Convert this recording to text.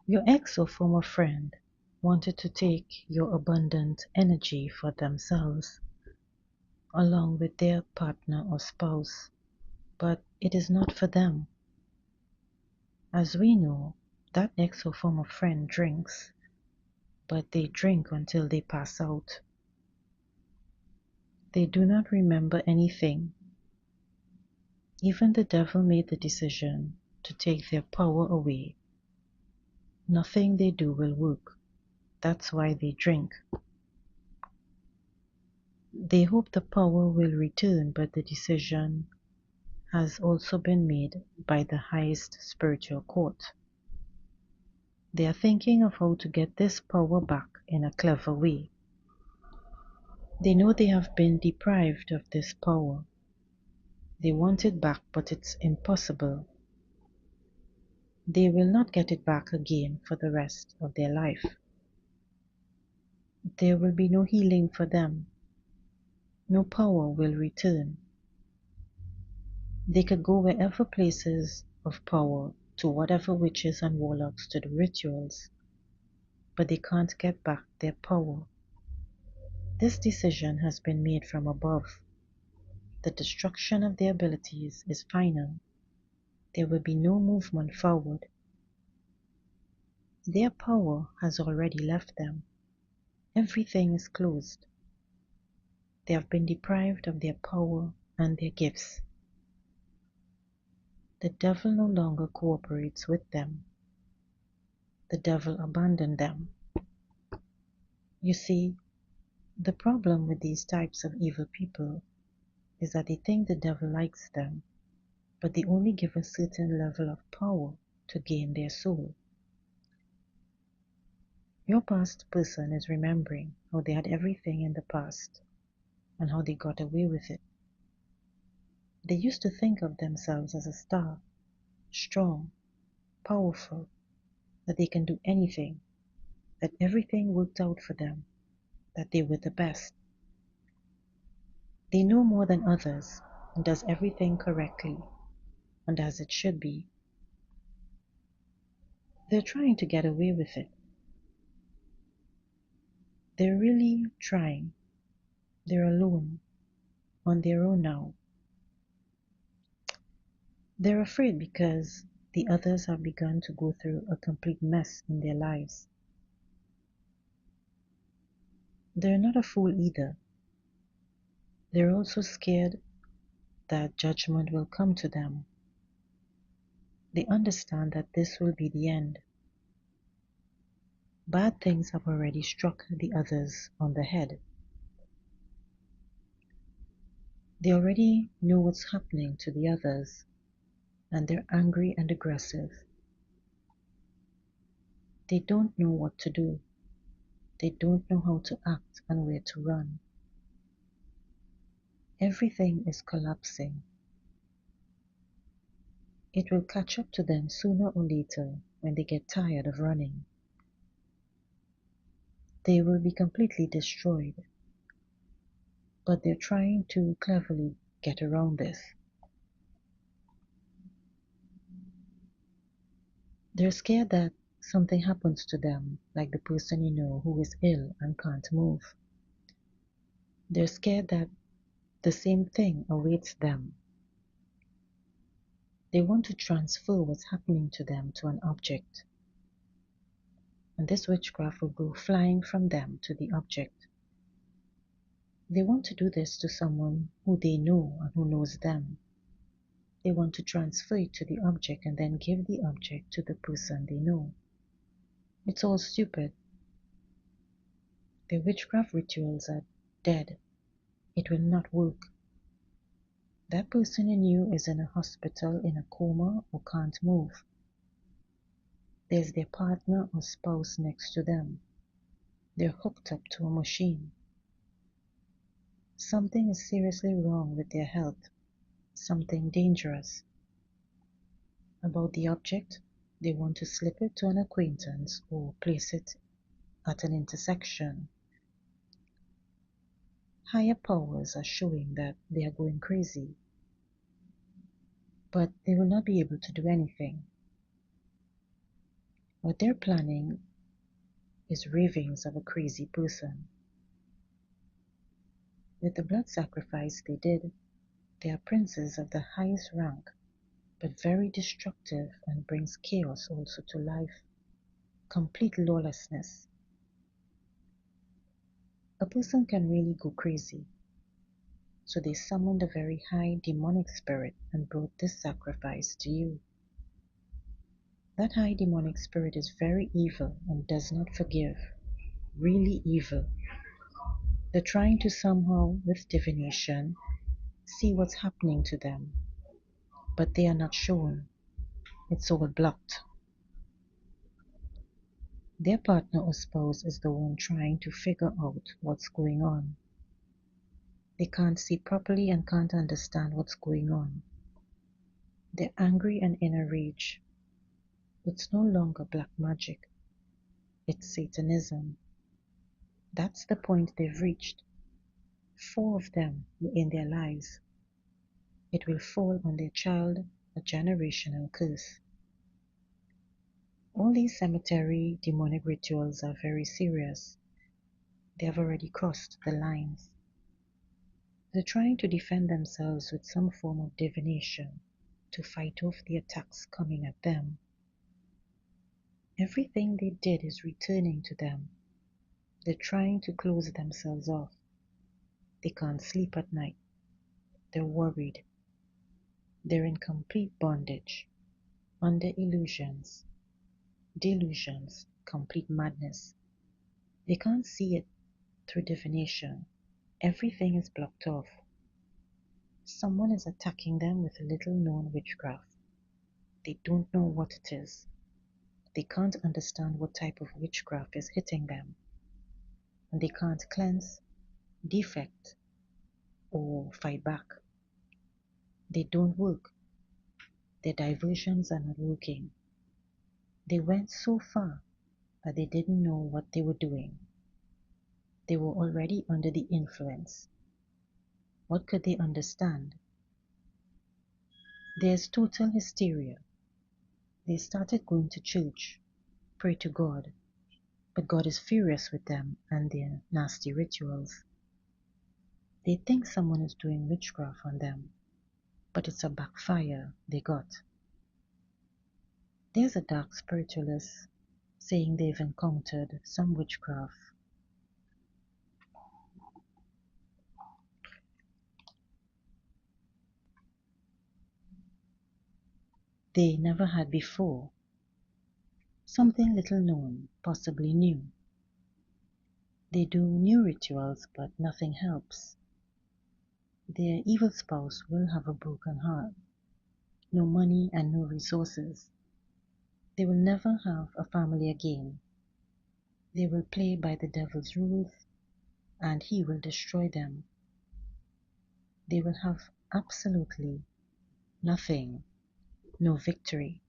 Your ex or former friend wanted to take your abundant energy for themselves, along with their partner or spouse, but it is not for them. As we know, that ex or former friend drinks, but they drink until they pass out. They do not remember anything. Even the devil made the decision to take their power away. Nothing they do will work. That's why they drink. They hope the power will return, but the decision has also been made by the highest spiritual court. They are thinking of how to get this power back in a clever way. They know they have been deprived of this power. They want it back, but it's impossible. They will not get it back again for the rest of their life. There will be no healing for them. No power will return. They could go wherever places of power, to whatever witches and warlocks to do rituals, but they can't get back their power. This decision has been made from above. The destruction of their abilities is final. There will be no movement forward. Their power has already left them. Everything is closed. They have been deprived of their power and their gifts. The devil no longer cooperates with them. The devil abandoned them. You see, the problem with these types of evil people is that they think the devil likes them, but they only give a certain level of power to gain their soul. Your past person is remembering how they had everything in the past and how they got away with it. They used to think of themselves as a star, strong, powerful, that they can do anything, that everything worked out for them, that they were the best. They know more than others and does everything correctly and as it should be. They're trying to get away with it. They're really trying. They're alone, on their own now. They're afraid because the others have begun to go through a complete mess in their lives. They're not a fool either. They're also scared that judgment will come to them. They understand that this will be the end. Bad things have already struck the others on the head. They already know what's happening to the others, and they're angry and aggressive. They don't know what to do. They don't know how to act and where to run. Everything is collapsing. It will catch up to them sooner or later when they get tired of running. They will be completely destroyed. But they're trying to cleverly get around this. They're scared that something happens to them, like the person you know who is ill and can't move. They're scared that the same thing awaits them. They want to transfer what's happening to them to an object. And this witchcraft will go flying from them to the object. They want to do this to someone who they know and who knows them. They want to transfer it to the object and then give the object to the person they know. It's all stupid. The witchcraft rituals are dead. It will not work. That person in you is in a hospital in a coma or can't move. There's their partner or spouse next to them. They're hooked up to a machine. Something is seriously wrong with their health. Something dangerous. About the object, they want to slip it to an acquaintance or place it at an intersection. Higher powers are showing that they are going crazy, but they will not be able to do anything. What they're planning is ravings of a crazy person. With the blood sacrifice they did, they are princes of the highest rank, but very destructive and brings chaos also to life, complete lawlessness. A person can really go crazy, so they summoned a very high demonic spirit and brought this sacrifice to you. That high demonic spirit is very evil and does not forgive, really evil. They're trying to somehow, with divination, see what's happening to them, but they are not shown. It's all blocked. Their partner or spouse is the one trying to figure out what's going on. They can't see properly and can't understand what's going on. They're angry and in a rage. It's no longer black magic, it's Satanism. That's the point they've reached. 4 of them were in their lives. It will fall on their child, a generational curse. All these cemetery demonic rituals are very serious. They have already crossed the lines. They're trying to defend themselves with some form of divination to fight off the attacks coming at them. Everything they did is returning to them. They're trying to close themselves off. They can't sleep at night. They're worried. They're in complete bondage, under illusions, delusions, complete madness. They can't see it through divination. Everything is blocked off. Someone is attacking them with little known witchcraft. They don't know what it is. They can't understand what type of witchcraft is hitting them. And they can't cleanse, defect, or fight back. They don't work. Their diversions are not working. They went so far that they didn't know what they were doing. They were already under the influence. What could they understand? There's total hysteria. They started going to church, pray to God, but God is furious with them and their nasty rituals. They think someone is doing witchcraft on them, but it's a backfire they got. There's a dark spiritualist saying they've encountered some witchcraft they never had before, something little known, possibly new. They do new rituals, but nothing helps. Their evil spouse will have a broken heart, no money and no resources. They will never have a family again. They will play by the devil's rules, and he will destroy them. They will have absolutely nothing, no victory.